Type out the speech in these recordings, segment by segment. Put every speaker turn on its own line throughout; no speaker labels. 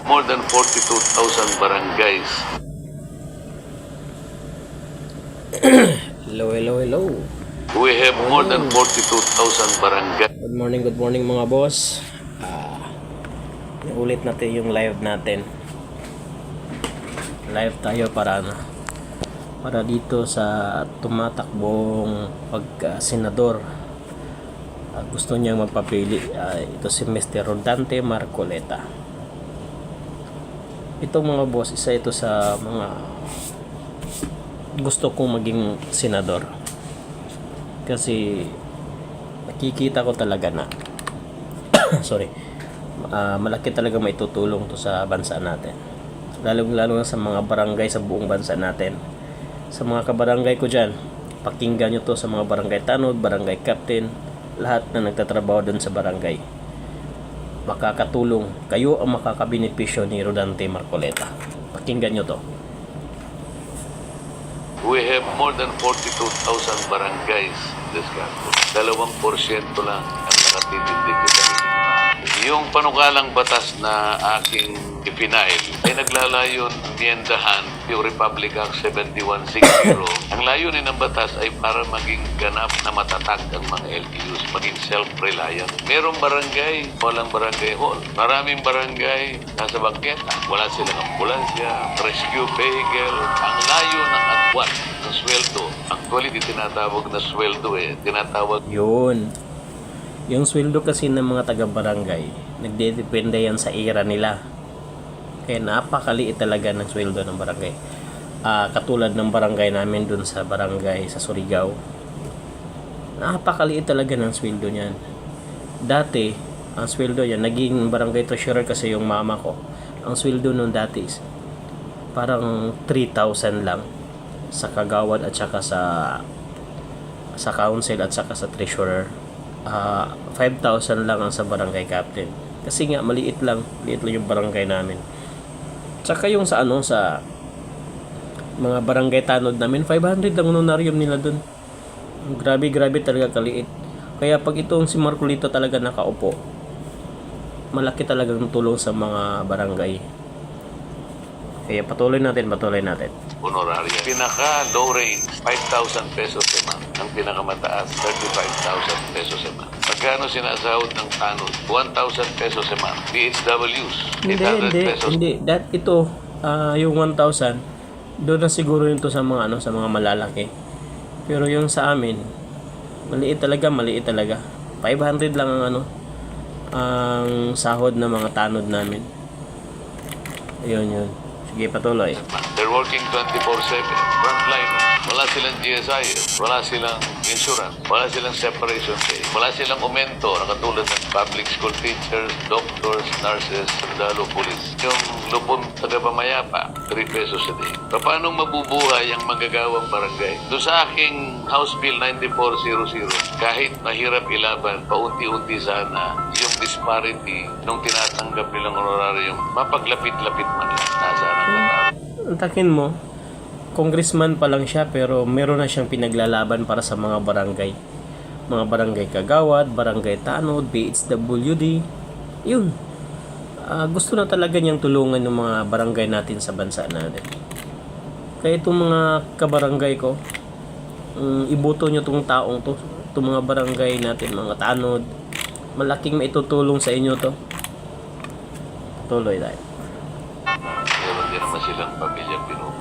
more than 42,000 barangays.
Hello, hello, hello.
We have more than 42,000 barangays.
Good morning mga boss. Ulit natin yung live natin. Live tayo para dito sa tumatakbong pagka-senador. Gusto niyang magpapili. Ito si Mr. Rodante Marcoleta. Itong mga boss, isa ito sa mga gusto kong maging senador. Kasi nakikita ko talaga na malaki talaga maitutulong to sa bansa natin, lalo na sa mga barangay sa buong bansa natin. Sa mga kabarangay ko dyan, pakinggan nyo to, sa mga barangay tanod, barangay captain, lahat na nagtatrabaho dun sa barangay, makakatulong kayo, ang makakabenepisyo ni Rodante Marcoleta. Pakinggan nyo to.
We have more than 42,000 barangays in this country. 2% lang ang nakatitindig sa yung panukalang batas na aking ipinail ay naglalayon miyendahan yung Republic Act 7160. Ang layunin ng batas ay para maging ganap na matatag ang mga LGUs, maging self-reliant. Merong barangay, walang barangay hall. Maraming barangay nasa bangketa, wala silang ambulansya, rescue vehicle. Ang layo ng agwat ng sweldo, actually di tinatawag na sweldo tinatawag
yun. Yung sweldo kasi ng mga taga-barangay, nagdedepende yan sa ira nila. Kaya napakaliit talaga ng sweldo ng barangay. Katulad ng barangay namin dun sa barangay sa Surigao, napakaliit talaga ng sweldo niyan. Dati, ang sweldo niya, naging barangay treasurer kasi yung mama ko. Ang sweldo nun dati is parang 3,000 lang sa kagawad at saka sa council at saka sa treasurer. 5,000 lang ang sa barangay captain. Kasi nga maliit lang yung barangay namin. Tsaka yung sa sa mga barangay tanod namin, 500 lang honorarium nila dun. Grabe talaga kaliit. Kaya pag itong si Marcoleta talaga nakaupo, malaki talagang tulong sa mga barangay. Kaya patuloy natin.
honoraria. Pinaka-low range, 5,000 pesos a month. Ang pinakamataas, 35,000 pesos a month. Pagkano sinasahod ng tanod? 1,000 pesos a month. DHWs, 800 pesos.
Hindi. Ito, yung 1,000, doon na siguro yun to sa mga, sa mga malalaki. Pero yung sa amin, maliit talaga. 500 lang ang sahod ng mga tanod namin. Yun. Sige, patuloy.
They're working 24/7. Frontline. Wala silang GSI, wala silang insurance, wala silang separation pay, wala silang aumento na katulad ng public school teachers, doctors, nurses, sundalo, police. Yung lupon taga-pamayapa, 3 pesos a day. Paano mabubuhay ang manggagawang barangay? Doon sa aking House Bill 9400, kahit mahirap ilaban, paunti-unti sana yung disparity nung tinatanggap nilang honorarium, mapaglapit-lapit man lang. Nasaan ang katawag?
Antakin mo, congressman pa lang siya pero meron na siyang pinaglalaban para sa mga barangay. Mga barangay Kagawad, barangay Tanod, BHWD. Yun. Gusto na talaga niyang tulungan yung mga barangay natin sa bansa natin. Kaya itong mga kabarangay ko, iboto nyo itong taong to. Itong mga barangay natin, mga Tanod. Malaking maitutulong sa inyo to. Tuloy tayo.
Meron din naman silang pamilyang binubuhay.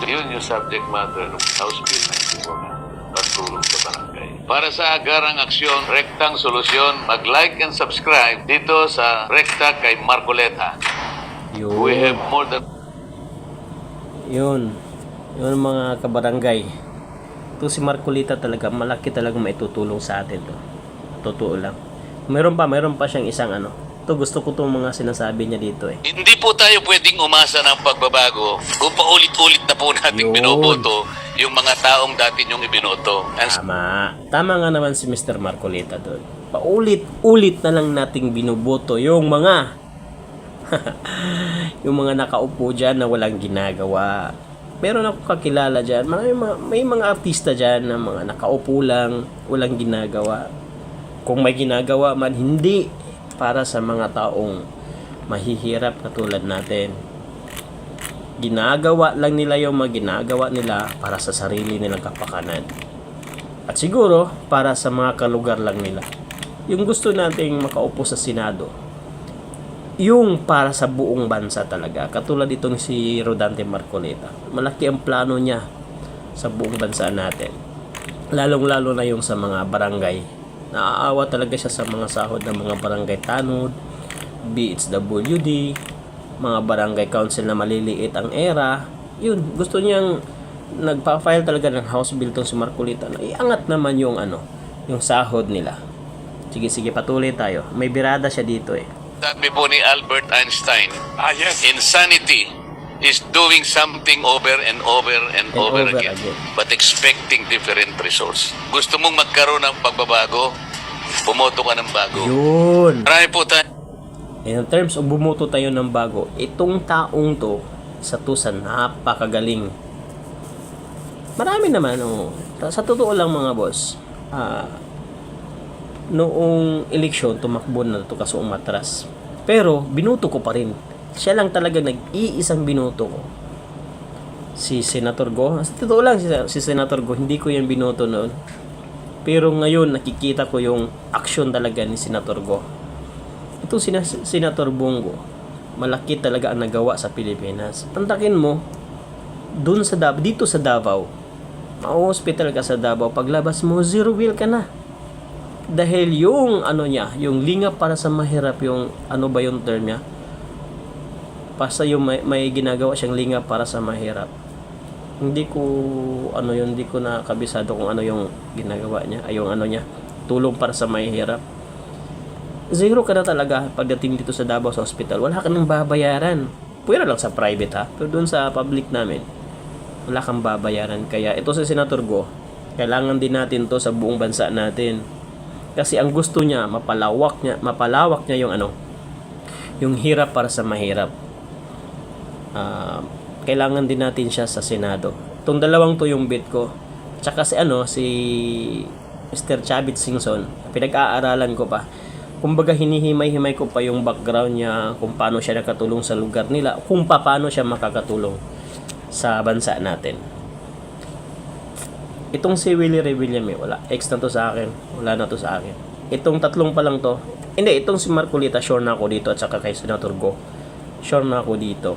Yun yung subject matter ng House Bill 94 na pagtulong sa barangay. Para sa agarang aksyon, Rektang Solusyon, mag-like and subscribe dito sa Rekta kay Marcoleta.
Yun.
We have more than...
Yun mga kabarangay. Ito si Marcoleta talaga, malaki talaga maitutulong sa atin to. Totoo lang. Meron pa siyang isang Ito gusto ko itong mga sinasabi niya dito
Hindi po tayo pwedeng umasa ng pagbabago kung paulit-ulit na po natin binoboto yung mga taong dati niyong ibinoto.
Tama nga naman si Mr. Marcoleta doon. Paulit-ulit na lang nating binoboto yung mga yung mga nakaupo dyan na walang ginagawa. Meron ako kakilala dyan. May mga artista dyan na mga nakaupo lang, walang ginagawa. Kung may ginagawa man, hindi para sa mga taong mahihirap katulad natin. Ginagawa lang nila yung mga ginagawa nila para sa sarili nilang kapakanan. At siguro, para sa mga kalugar lang nila. Yung gusto nating makaupo sa Senado, yung para sa buong bansa talaga. Katulad itong si Rodante Marcoleta. Malaki ang plano niya sa buong bansa natin. Lalong-lalo na yung sa mga barangay. Naaawa talaga siya sa mga sahod ng mga barangay tanod, BHWD, mga barangay council na maliliit ang era. Yun, gusto niyang nagpa-file talaga ng House Bill tong si Marcoleta na iangat naman yung yung sahod nila. Sige, patuloy tayo. May birada siya dito eh.
Sabi po ni Albert Einstein,
Yes.
insanity is doing something over and over and over
over
again,
again.
but expecting different results. Gusto mong magkaroon ng pagbabago, bumoto ka ng bago.
Yun.
Marami po tayo.
In terms of bumuto tayo ng bago, itong taong to, sa tusan, napakagaling. Marami naman, sa totoo lang mga boss, noong eleksyon, tumakbo na ito kaso umatras. Pero, binuto ko pa rin. Siya lang talaga nag-iisang binuto ko. Si Senator Go, sa totoo lang, si Senator Go, hindi ko yan binuto noon. Pero ngayon, nakikita ko yung aksyon talaga ni Senator Go. Ito Senator Bongo, malaki talaga ang nagawa sa Pilipinas. Tantakin mo, dito sa Davao, ma-hospital ka sa Davao, paglabas mo, zero will ka na. Dahil yung yung lingap para sa mahirap, yung ba yung term niya? Basta yung may ginagawa siyang lingap para sa mahirap. Hindi ko nakabisado kung ano yung ginagawa niya, ay yung niya, tulong para sa mahirap. Zero ka na talaga pagdating dito sa Davao sa hospital. Wala ka nang babayaran. Pwera lang sa private ha. Pero dun sa public namin, wala kang babayaran. Kaya ito sa Senator Go, kailangan din natin to sa buong bansa natin. Kasi ang gusto niya, mapalawak niya yung hirap para sa mahirap. Kailangan din natin siya sa Senado. Itong dalawang to yung bit ko. Tsaka si Mr. Chavit Singson, pinag-aaralan ko pa. Kumbaga hinihimay-himay ko pa yung background niya, kung paano siya nakatulong sa lugar nila, kung paano siya makakatulong sa bansa natin. Itong si Willie Revilla, wala. Ex na to sa akin. Wala na to sa akin. Itong tatlong pa lang to. Hindi, itong si Marcoleta, sure na ako dito. At saka kay Senator Go, sure na ako dito.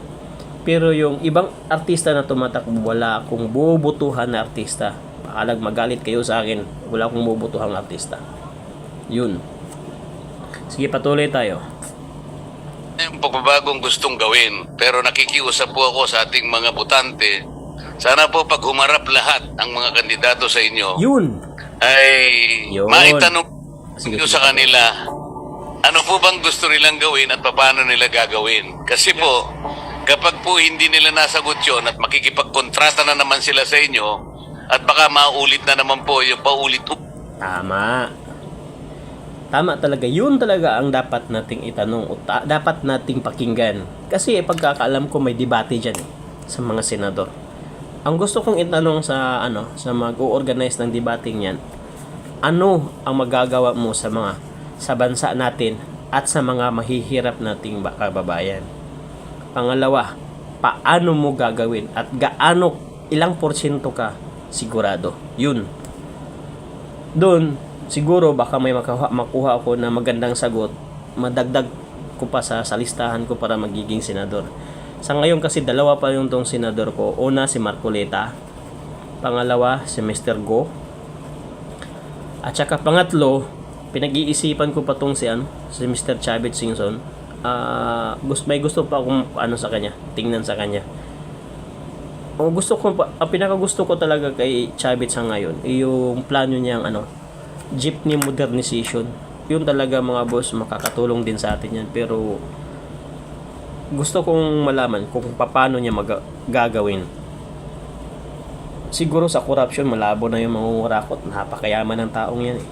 Pero yung ibang artista na tumatakbo, wala akong bubutuhan na artista. Baka magalit kayo sa akin. Wala akong bubutuhan na artista. Yun. Sige, patuloy tayo.
Yung pagbabagong gustong gawin, pero nakikiusap po ako sa ating mga botante. Sana po pag humarap lahat ang mga kandidato sa inyo,
Yun.
ay
Yun.
maitanong
Sige,
nyo sa kanila, ano po bang gusto nilang gawin at paano nila gagawin? Kasi po, kapag po hindi nila nasagot yun at makikipagkontrata na naman sila sa inyo, at baka maulit na naman po yung paulit.
Tama. Tama talaga. Yun talaga ang dapat nating itanong o dapat nating pakinggan. Kasi pagkakaalam ko may debate dyan sa mga senador. Ang gusto kong itanong sa mag-o-organize ng debating yan, ano ang magagawa mo sa bansa natin at sa mga mahihirap nating kababayan? Pangalawa, paano mo gagawin at ilang porsyento ka sigurado? Yun. Doon, siguro baka may makuha ako na magandang sagot, madagdag ko pa sa listahan ko para magiging senador. Sa ngayon kasi dalawa pa yung tong senador ko. Una si Marcoleta, pangalawa si Mr. Go, at saka pangatlo, pinag-iisipan ko pa tong si Mr. Chavit Singson. May gusto pa akong sa kanya, tingnan sa kanya. Ang pinakagusto ko talaga kay Chavit sa ngayon, yung plano niyang jeepney modernization. Yun talaga mga boss, makakatulong din sa atin yan. Pero gusto kong malaman kung paano niya gagawin. Siguro sa corruption, malabo na yung mangungurakot. Napakayaman ng taong yan eh.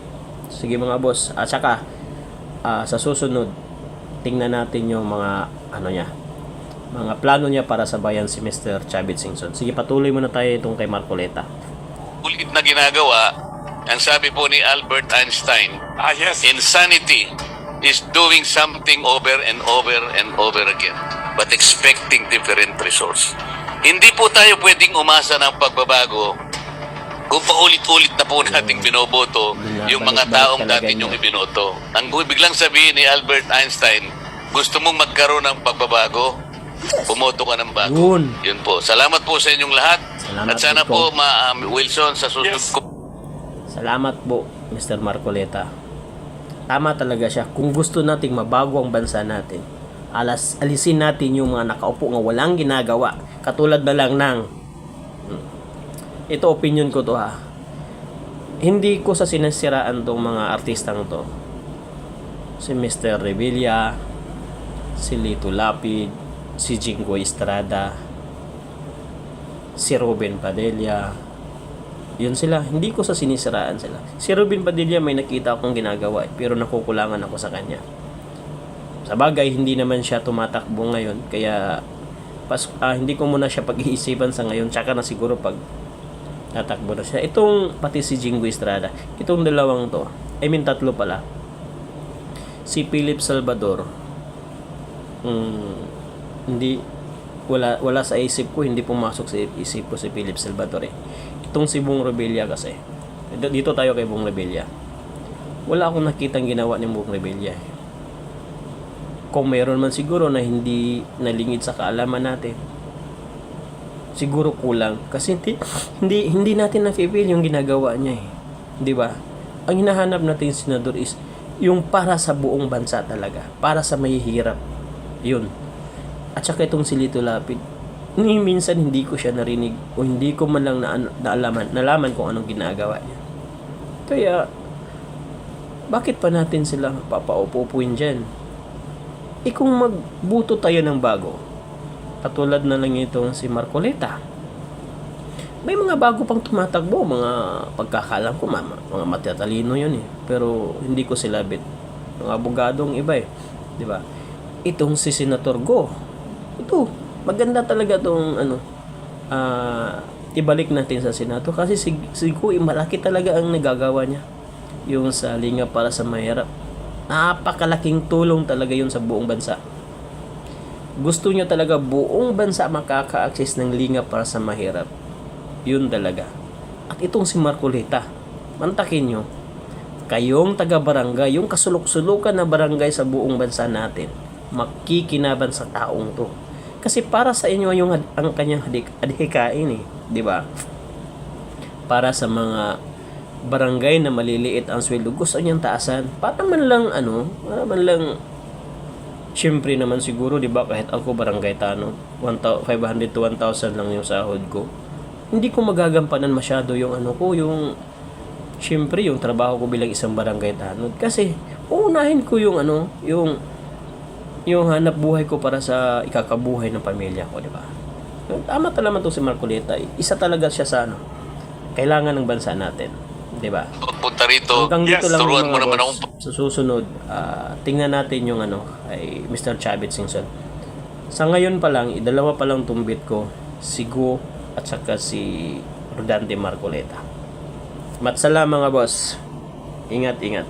Sige mga boss. At saka, sa susunod, tingnan natin yung mga mga plano niya para sa bayan si Mr. Chavit Singson. Sige, patuloy muna tayo itong kay Marcoleta.
Ulit na ginagawa, ang sabi po ni Albert Einstein,
Yes.
insanity is doing something over and over and over again, but expecting different results. Hindi po tayo pwedeng umasa ng pagbabago kung paulit-ulit na po nating binoboto yung mga taong dati niyong ibinoto. Ang biglang sabihin ni Albert Einstein, gusto mong magkaroon ng pagbabago, bumoto ka ng bago. Yun po. Salamat po sa inyong lahat.
Salamat
At sana
din po.
po, Wilson, sa susunod ko.
Salamat po, Mr. Marcoleta. Tama talaga siya. Kung gusto nating mabago ang bansa natin, alisin natin yung mga nakaupo nga walang ginagawa. Katulad na lang ng ito opinion ko to ha. Hindi ko sa sinasiraan tong mga artistang to. Si Mr. Revilla, si Lito Lapid, si Jingo Estrada, si Ruben Padilla. Yun sila. Hindi ko sa sinisiraan sila. Si Ruben Padilla may nakita akong ginagawa pero nakukulangan ako sa kanya. Sa bagay, hindi naman siya tumatakbo ngayon. Kaya hindi ko muna siya pag-iisipan sa ngayon. Tsaka na siguro pag tatakbo na siya. Itong pati si Jingo Estrada. Itong dalawang to. Tatlo pala. Si Philip Salvador. Hindi wala sa isip ko, hindi pumasok sa isip ko si Philip Salvador eh. Itong si Bong Revilla kasi. Dito tayo kay Bong Revilla. Wala akong nakitang ginawa ni Bong Revilla eh. Kung mayroon man siguro na hindi nalingid sa kaalaman natin, siguro kulang kasi hindi natin na-feel yung ginagawa niya eh. 'Di ba? Ang hinahanap natin senador is yung para sa buong bansa talaga, para sa mahihirap. 'Yun. At saka itong si Lito Lapid, minsan hindi ko siya narinig o hindi ko man lang nalaman kung anong ginagawa niya. Kaya bakit pa natin sila papaupuin dyan? Kung magbuto tayo ng bago, katulad na lang itong si Marcoleta, may mga bago pang tumatakbo, mga pagkakalam ko, mga matatalino yun eh. Pero hindi ko sila bit. Mga abogadong iba eh. Di ba? Itong si Senator Go, ito, maganda talaga itong ibalik natin sa Senado kasi si Go, malaki talaga ang nagagawa niya. Yung sa Linga para sa Mahirap. Napakalaking tulong talaga yun sa buong bansa. Gusto niya talaga buong bansa makaka-access ng Linga para sa Mahirap. Yun talaga. At itong si Marcoleta, mantakin nyo, kayong taga-barangay, yung kasulok-sulukan na barangay sa buong bansa natin, makikinaban sa taong to. Kasi para sa inyo ang kanyang adhikain eh, di ba? Para sa mga barangay na maliliit ang sweldo, gusto niyang taasan para man lang syempre naman siguro, di ba, kahit ako barangay tanod, 500 to 1,000 lang yung sahod ko, hindi ko magagampanan masyado yung yung syempre yung trabaho ko bilang isang barangay tanod kasi uunahin ko yung yung hanap buhay ko para sa ikakabuhay ng pamilya ko, di ba? Tama talaga to si Marcoleta, isa talaga siya sa kailangan ng bansa natin. Diba?
Pagpunta rito,
hanggang dito lang
turuan mo
mga
naman
boss.
akong
Sa susunod, tingnan natin yung ay Mr. Chavit Singson. Sa ngayon pa lang, dalawa pa lang tumbit ko, si Go at saka si Rodante Marcoleta. Matsala mga boss. Ingat, ingat.